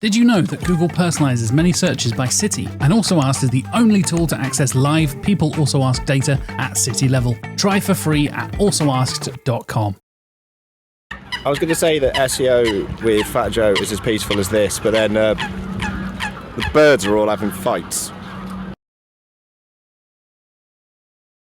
Did you know that Google personalizes many searches by city and Also Asked is the only tool to access live People Also Asked data at city level? Try for free at alsoasked.com. I was going to say that SEO with Fat Joe is as peaceful as this, but then the birds are all having fights.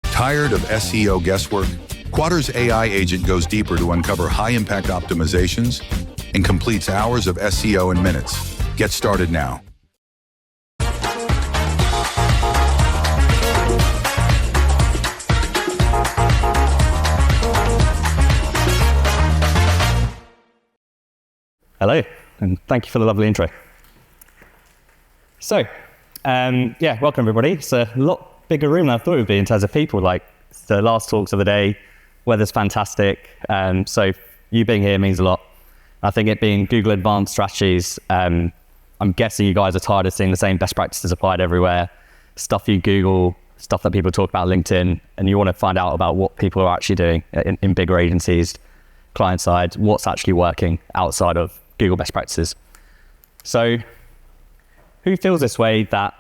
Tired of SEO guesswork? Quadra's AI agent goes deeper to uncover high-impact optimizations and completes hours of SEO in minutes. Get started now. Hello, and thank you for the lovely intro. So, welcome everybody. It's a lot bigger room than I thought it would be in terms of people. Like the last talks of the day, weather's fantastic. So you being here means a lot. I think it being Google Advanced Strategies, I'm guessing you guys are tired of seeing the same best practices applied everywhere. Stuff you Google, stuff that people talk about LinkedIn, and you want to find out about what people are actually doing in bigger agencies, client side, what's actually working outside of Google best practices. So who feels this way, that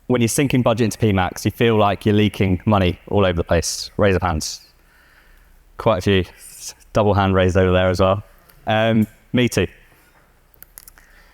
when you're sinking budget into PMax, you feel like you're leaking money all over the place? Raise of hands. Quite a few. Double hand raised over there as well. Me too.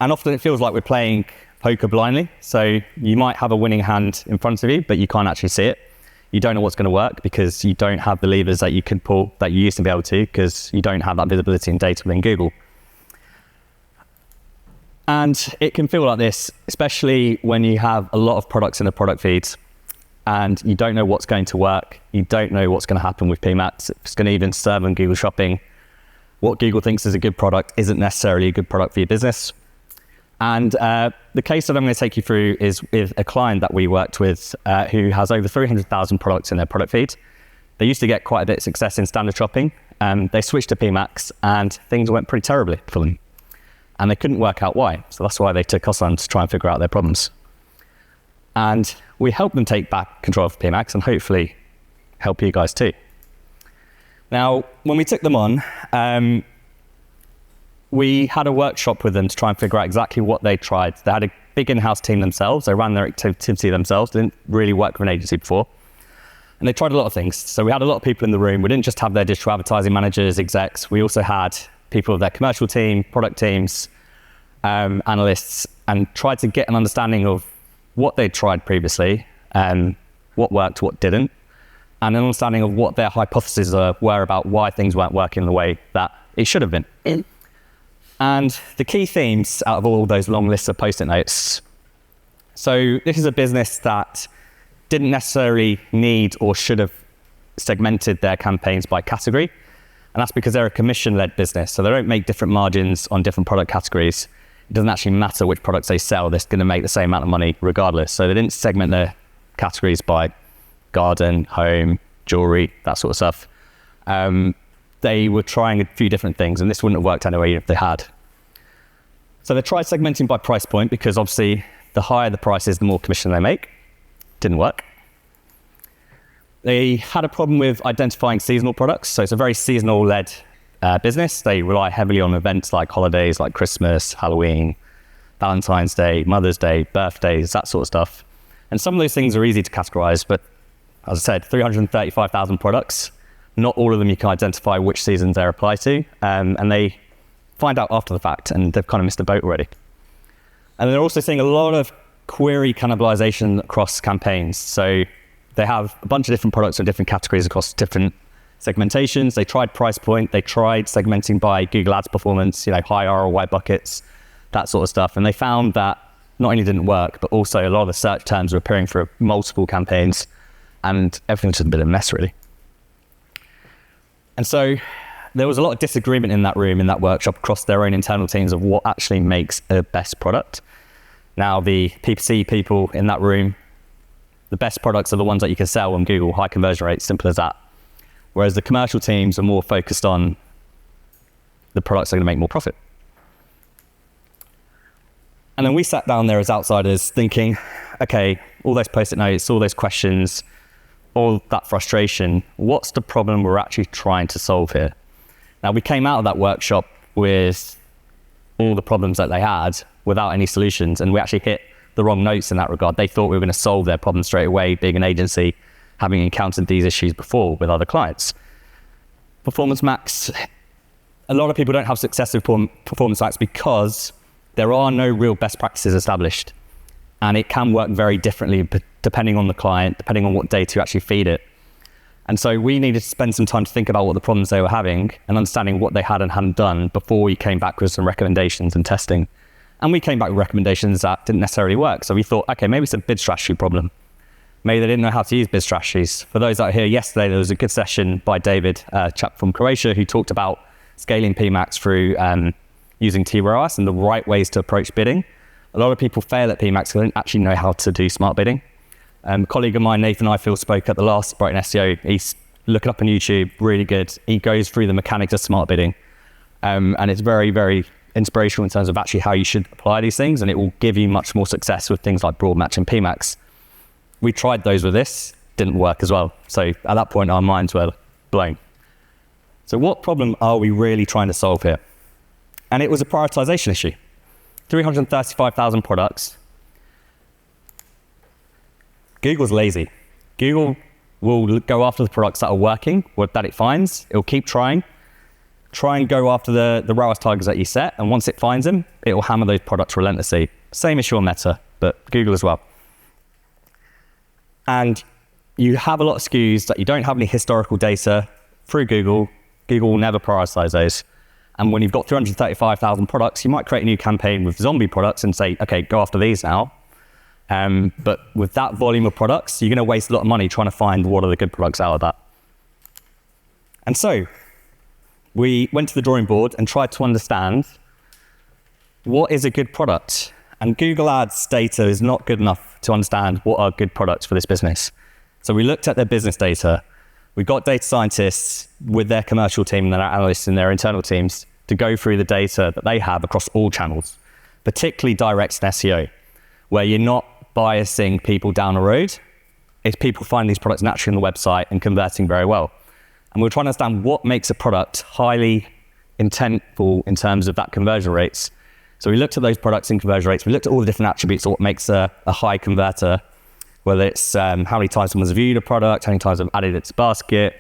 And often it feels like we're playing poker blindly. So you might have a winning hand in front of you, but you can't actually see it. You don't know what's going to work because you don't have the levers that you can pull that you used to be able to, because you don't have that visibility and data within Google. And it can feel like this, especially when you have a lot of products in the product feeds and you don't know what's going to work. You don't know what's going to happen with PMax. It's going to even serve on Google Shopping. What Google thinks is a good product isn't necessarily a good product for your business. And the case that I'm going to take you through is with a client that we worked with who has over 300,000 products in their product feed. They used to get quite a bit of success in standard shopping. They switched to PMax and things went pretty terribly for them. And they couldn't work out why. So that's why they took us on to try and figure out their problems. And we helped them take back control of PMax and hopefully help you guys too. Now, when we took them on, we had a workshop with them to try and figure out exactly what they tried. They had a big in-house team themselves. They ran their activity themselves. They didn't really work with an agency before. And they tried a lot of things. So we had a lot of people in the room. We didn't just have their digital advertising managers, execs. We also had people of their commercial team, product teams, analysts, and tried to get an understanding of what they'd tried previously, what worked, what didn't, and an understanding of what their hypotheses were about why things weren't working the way that it should have been. And the key themes out of all those long lists of Post-it notes. So this is a business that didn't necessarily need or should have segmented their campaigns by category. And that's because they're a commission-led business. So they don't make different margins on different product categories. It doesn't actually matter which products they sell. They're going to make the same amount of money regardless. So they didn't segment their categories by garden, home, jewelry, that sort of stuff. They were trying a few different things, and this wouldn't have worked anyway if they had. So they tried segmenting by price point, because obviously the higher the price is, the more commission they make. Didn't work. They had a problem with identifying seasonal products. So it's a very seasonal-led business. They rely heavily on events like holidays, like Christmas, Halloween, Valentine's Day, Mother's Day, birthdays, that sort of stuff. And some of those things are easy to categorize, but as I said, 335,000 products. Not all of them you can identify which seasons they apply to, and they find out after the fact, and they've kind of missed the boat already. And they're also seeing a lot of query cannibalization across campaigns. So they have a bunch of different products in different categories across different segmentations. They tried price point, they tried segmenting by Google Ads performance, high ROI buckets, that sort of stuff. And they found that not only didn't work, but also a lot of the search terms were appearing for multiple campaigns, and everything was just a bit of a mess, really. And so there was a lot of disagreement in that room, in that workshop, across their own internal teams of what actually makes a best product. Now, the PPC people in that room, the best products are the ones that you can sell on Google, high conversion rates, simple as that. Whereas the commercial teams are more focused on the products that are going to make more profit. And then we sat down there as outsiders thinking, okay, all those Post-it notes, all those questions, all that frustration, what's the problem we're actually trying to solve here? Now, we came out of that workshop with all the problems that they had. without any solutions. And we actually hit the wrong notes in that regard. They thought we were going to solve their problem straight away, being an agency, having encountered these issues before with other clients. Performance Max, a lot of people don't have success with Performance Max because there are no real best practices established. And it can work very differently depending on the client, depending on what data you actually feed it. And so we needed to spend some time to think about what the problems they were having and understanding what they had and hadn't done before we came back with some recommendations and testing. And we came back with recommendations that didn't necessarily work. So we thought, okay, maybe it's a bid strategy problem. Maybe they didn't know how to use bid strategies. For those that are here yesterday, there was a good session by David, a chap from Croatia, who talked about scaling PMax through using TROAS and the right ways to approach bidding. A lot of people fail at PMax because they don't actually know how to do smart bidding. A colleague of mine, Nathan Ifield, spoke at the last Brighton SEO. He's looking up on YouTube, really good. He goes through the mechanics of smart bidding. And it's very, very inspirational in terms of actually how you should apply these things, and it will give you much more success with things like broad match and PMax. We tried those with this, didn't work as well. So at that point, our minds were blown. So what problem are we really trying to solve here? And it was a prioritization issue. 335,000 products. Google's lazy. Google will go after the products that are working, or that it finds. It'll keep trying. Try and go after the ROAS targets that you set, and once it finds them, it will hammer those products relentlessly. Same issue on Meta, but Google as well. And you have a lot of SKUs that you don't have any historical data through Google. Google will never prioritize those. And when you've got 335,000 products, you might create a new campaign with zombie products and say, okay, go after these now. But with that volume of products, you're going to waste a lot of money trying to find what are the good products out of that. And so we went to the drawing board and tried to understand what is a good product. And Google Ads data is not good enough to understand what are good products for this business. So we looked at their business data. We got data scientists with their commercial team and their analysts and their internal teams to go through the data that they have across all channels, particularly direct and SEO, where you're not biasing people down a road. It's people finding these products naturally on the website and converting very well. And we're trying to understand what makes a product highly intentful in terms of that conversion rates. So we looked at those products and conversion rates. We looked at all the different attributes of what makes a high converter, whether it's how many times someone's viewed a product, how many times they've added it to basket,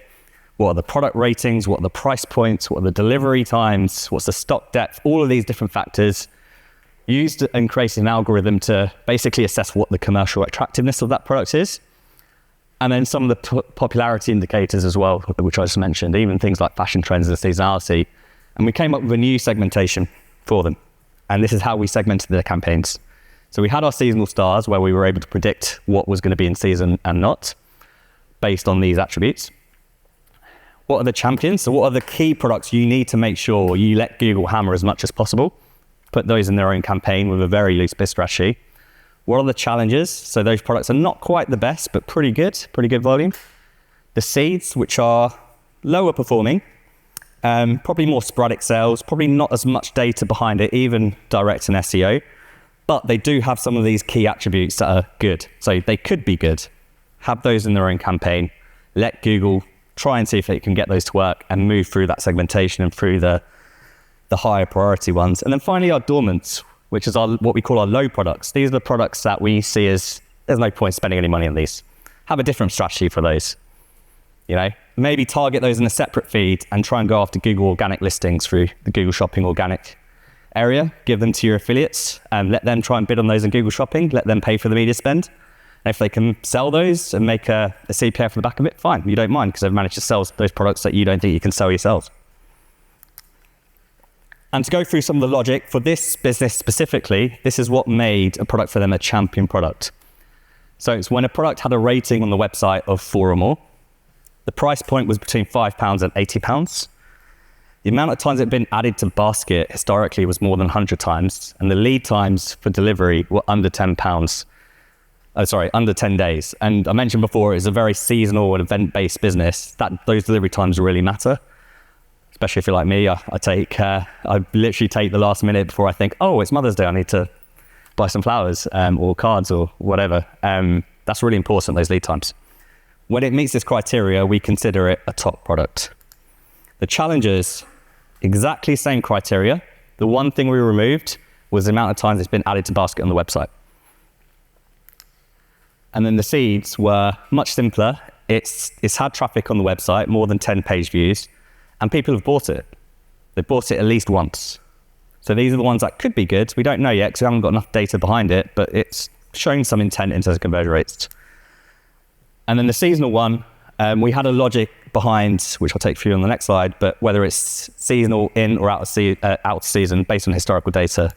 what are the product ratings, what are the price points, what are the delivery times, what's the stock depth, all of these different factors. Used and created an algorithm to basically assess what the commercial attractiveness of that product is. And then some of the popularity indicators as well, which I just mentioned, even things like fashion trends and seasonality. And we came up with a new segmentation for them. And this is how we segmented their campaigns. So we had our seasonal stars where we were able to predict what was going to be in season and not, based on these attributes. What are the champions? So what are the key products you need to make sure you let Google hammer as much as possible? Put those in their own campaign with a very loose bid strategy. What are the challenges? So those products are not quite the best, but pretty good volume. The seeds, which are lower performing, probably more sporadic sales, probably not as much data behind it, even direct and SEO, but they do have some of these key attributes that are good. So they could be good. Have those in their own campaign. Let Google try and see if it can get those to work and move through that segmentation and through the higher priority ones. And then finally our dormants, which is what we call our low products. These are the products that we see as there's no point spending any money on these. Have a different strategy for those. Maybe target those in a separate feed and try and go after Google organic listings through the Google Shopping organic area. Give them to your affiliates and let them try and bid on those in Google Shopping. Let them pay for the media spend. And if they can sell those and make a CPA for the back of it, fine. You don't mind because they've managed to sell those products that you don't think you can sell yourselves. And to go through some of the logic for this business specifically, this is what made a product for them a champion product. So it's when a product had a rating on the website of 4 or more, the price point was between £5 and £80. The amount of times it had been added to basket historically was more than 100 times, and the lead times for delivery were under £10. Under 10 days. And I mentioned before, it's a very seasonal and event-based business. Those delivery times really matter. Especially if you're like me, I literally take the last minute before I think, oh, it's Mother's Day, I need to buy some flowers or cards or whatever. That's really important, those lead times. When it meets this criteria, we consider it a top product. The challenges, exactly same criteria. The one thing we removed was the amount of times it's been added to basket on the website. And then the seeds were much simpler. It's had traffic on the website, more than 10 page views, and people have bought it. They've bought it at least once. So these are the ones that could be good. We don't know yet because we haven't got enough data behind it, but it's showing some intent in terms of conversion rates. And then the seasonal one, we had a logic behind, which I'll take for you on the next slide, but whether it's seasonal in or out of season based on historical data.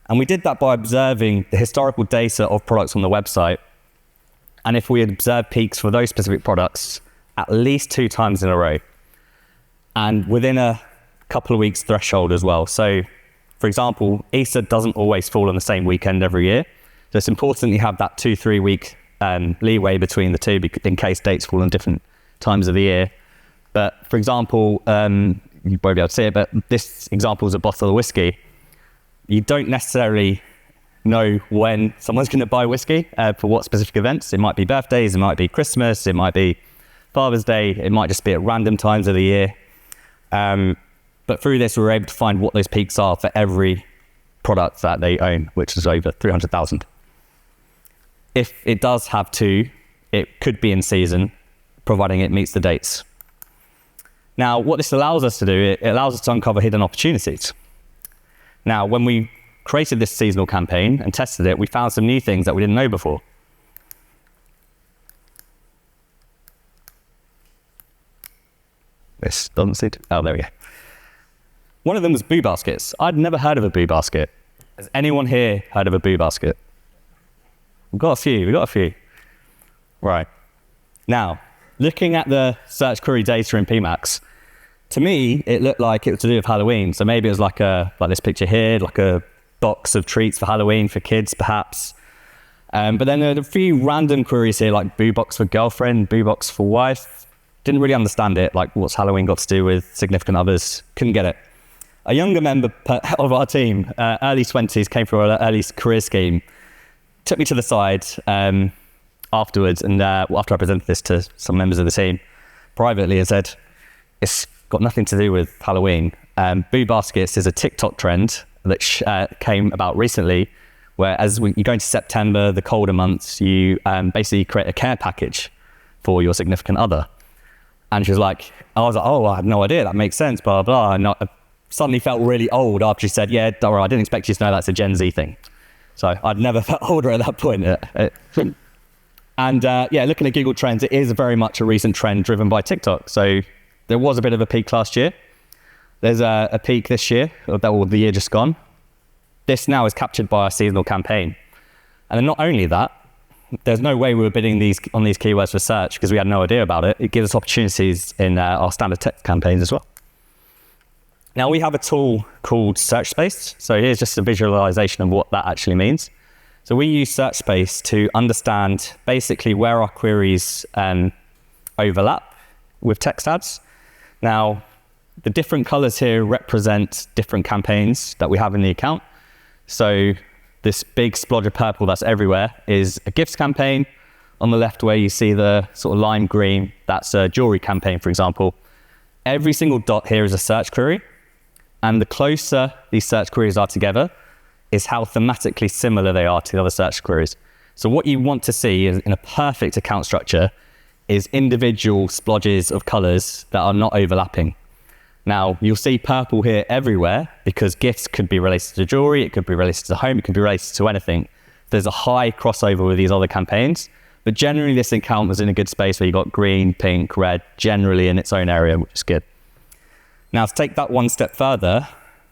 And we did that by observing the historical data of products on the website. And if we observe peaks for those specific products at least 2 times in a row, and within a couple of weeks threshold as well. So, for example, Easter doesn't always fall on the same weekend every year. So it's important you have that 2-3 week leeway between the two in case dates fall on different times of the year. But for example, you won't be able to see it, but this example is a bottle of whiskey. You don't necessarily know when someone's going to buy whiskey for what specific events. It might be birthdays, it might be Christmas, it might be Father's Day, it might just be at random times of the year. But through this, we were able to find what those peaks are for every product that they own, which is over 300,000. If it does have 2, it could be in season, providing it meets the dates. Now, what this allows us to do, it allows us to uncover hidden opportunities. Now, when we created this seasonal campaign and tested it, we found some new things that we didn't know before. This doesn't seem to, oh, there we go. One of them was boo baskets. I'd never heard of a boo basket. Has anyone here heard of a boo basket? We've got a few. Right. Now, looking at the search query data in PMax, to me, it looked like it was to do with Halloween. So maybe it was like this picture here, like a box of treats for Halloween for kids, perhaps. But then there are a few random queries here, like boo box for girlfriend, boo box for wife. Didn't really understand it, like what's Halloween got to do with significant others. Couldn't get it. A younger member of our team, early 20s, came from an early career scheme, took me to the side afterwards, and after I presented this to some members of the team privately, and said, it's got nothing to do with Halloween. Boo baskets is a TikTok trend that came about recently, where as you go into September, the colder months, you basically create a care package for your significant other. And she was like, I was like, oh, I had no idea, that makes sense, blah, blah. And I suddenly felt really old after she said, yeah, don't worry, I didn't expect you to know that's a Gen Z thing. So I'd never felt older at that point. And yeah, looking at Google Trends, it is very much a recent trend driven by TikTok. So there was a bit of a peak last year. There's a peak this year, or the year just gone. This now is captured by our seasonal campaign. And then not only that, there's no way we were bidding on these keywords for search because we had no idea about it. It gives us opportunities in our standard text campaigns as well. Now we have a tool called Search Space. So here's just a visualization of what that actually means. So we use Search Space to understand basically where our queries overlap with text ads. Now, the different colors here represent different campaigns that we have in the account. So this big splodge of purple that's everywhere is a gifts campaign. On the left where you see the sort of lime green, that's a jewelry campaign, for example. Every single dot here is a search query. And the closer these search queries are together is how thematically similar they are to the other search queries. So what you want to see is, in a perfect account structure, is individual splodges of colors that are not overlapping. Now, you'll see purple here everywhere because gifts could be related to jewelry, it could be related to home, it could be related to anything. There's a high crossover with these other campaigns, but generally this account was in a good space where you got green, pink, red, generally in its own area, which is good. Now, to take that one step further,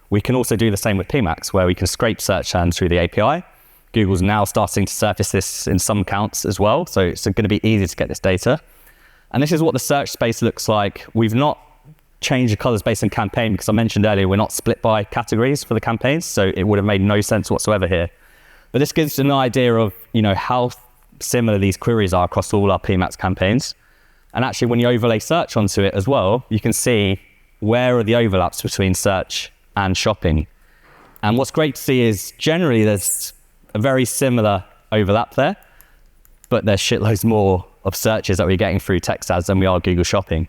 we can also do the same with PMax, where we can scrape search terms through the API. Google's now starting to surface this in some accounts as well, so it's going to be easy to get this data. And this is what the search space looks like. We've not changed the colors based on campaign because I mentioned earlier we're not split by categories for the campaigns, so it would have made no sense whatsoever here. But this gives an idea of how similar these queries are across all our PMax campaigns. And actually, when you overlay search onto it as well, you can see where are the overlaps between search and shopping. And what's great to see is generally there's a very similar overlap there, but there's shitloads more of searches that we're getting through text ads than we are Google Shopping.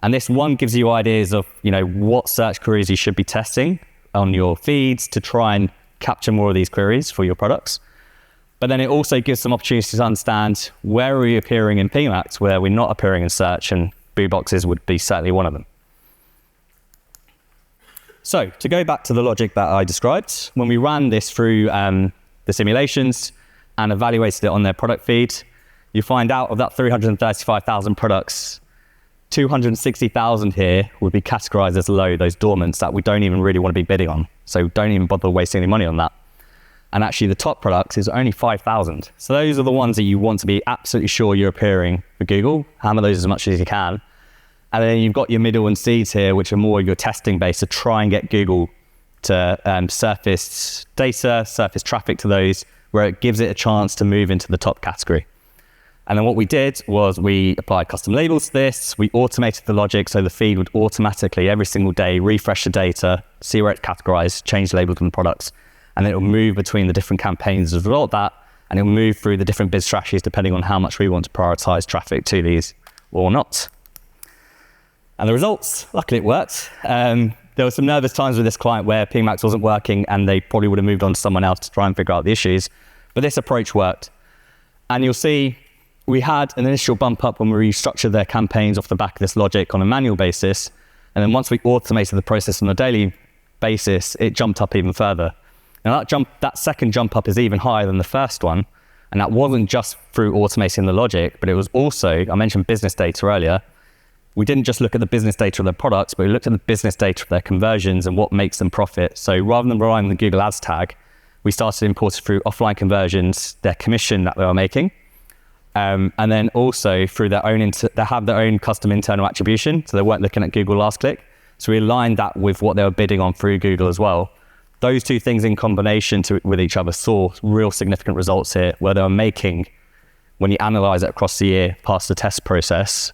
And this one gives you ideas of what search queries you should be testing on your feeds to try and capture more of these queries for your products. But then it also gives some opportunities to understand where are we appearing in PMax, where we're not appearing in search, and boo boxes would be certainly one of them. So to go back to the logic that I described, when we ran this through the simulations and evaluated it on their product feed, you find out of that 335,000 products, 260,000 here would be categorized as low, those dormants that we don't even really want to be bidding on. So don't even bother wasting any money on that. And actually the top products is only 5,000. So those are the ones that you want to be absolutely sure you're appearing for Google. Hammer those as much as you can. And then you've got your middle and seeds here, which are more your testing base to try and get Google to surface data, surface traffic to those, where it gives it a chance to move into the top category. And then what we did was we applied custom labels to this. We automated the logic so the feed would automatically every single day refresh the data, see where it's categorized, change the labels on the products, and then it will move between the different campaigns as a result of that, and it will move through the different bid strategies depending on how much we want to prioritize traffic to these or not. And the results, luckily it worked. There were some nervous times with this client where PMax wasn't working and they probably would have moved on to someone else to try and figure out the issues, but this approach worked. And you'll see we had an initial bump up when we restructured their campaigns off the back of this logic on a manual basis. And then once we automated the process on a daily basis, it jumped up even further. Now that second jump up is even higher than the first one. And that wasn't just through automating the logic, but it was also, I mentioned business data earlier. We didn't just look at the business data of their products, but we looked at the business data of their conversions and what makes them profit. So rather than relying on the Google Ads tag, we started importing through offline conversions, their commission that they were making. And then also through their own, they have their own custom internal attribution. So they weren't looking at Google last click. So we aligned that with what they were bidding on through Google as well. Those two things in combination with each other saw real significant results here, where they were making, when you analyze it across the year past the test process,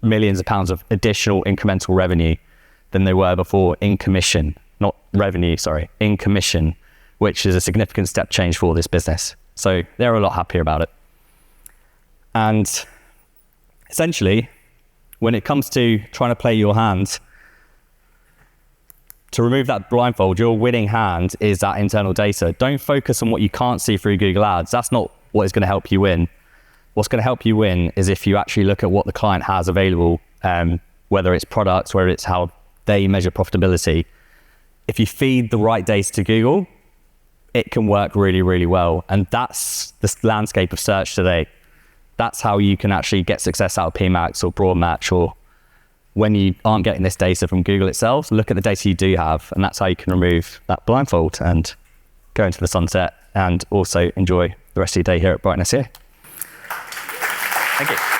millions of pounds of additional incremental revenue than they were before in commission, not revenue, sorry, in commission, which is a significant step change for this business. So they're a lot happier about it. And essentially, when it comes to trying to play your hand, to remove that blindfold, your winning hand is that internal data. Don't focus on what you can't see through Google Ads. That's not what is going to help you win. What's going to help you win is if you actually look at what the client has available, whether it's products, whether it's how they measure profitability. If you feed the right data to Google, it can work really, really well. And that's the landscape of search today. That's how you can actually get success out of PMax or Broadmatch, or when you aren't getting this data from Google itself, look at the data you do have, and that's how you can remove that blindfold and go into the sunset and also enjoy the rest of your day here at Brighton SEO. Thank you.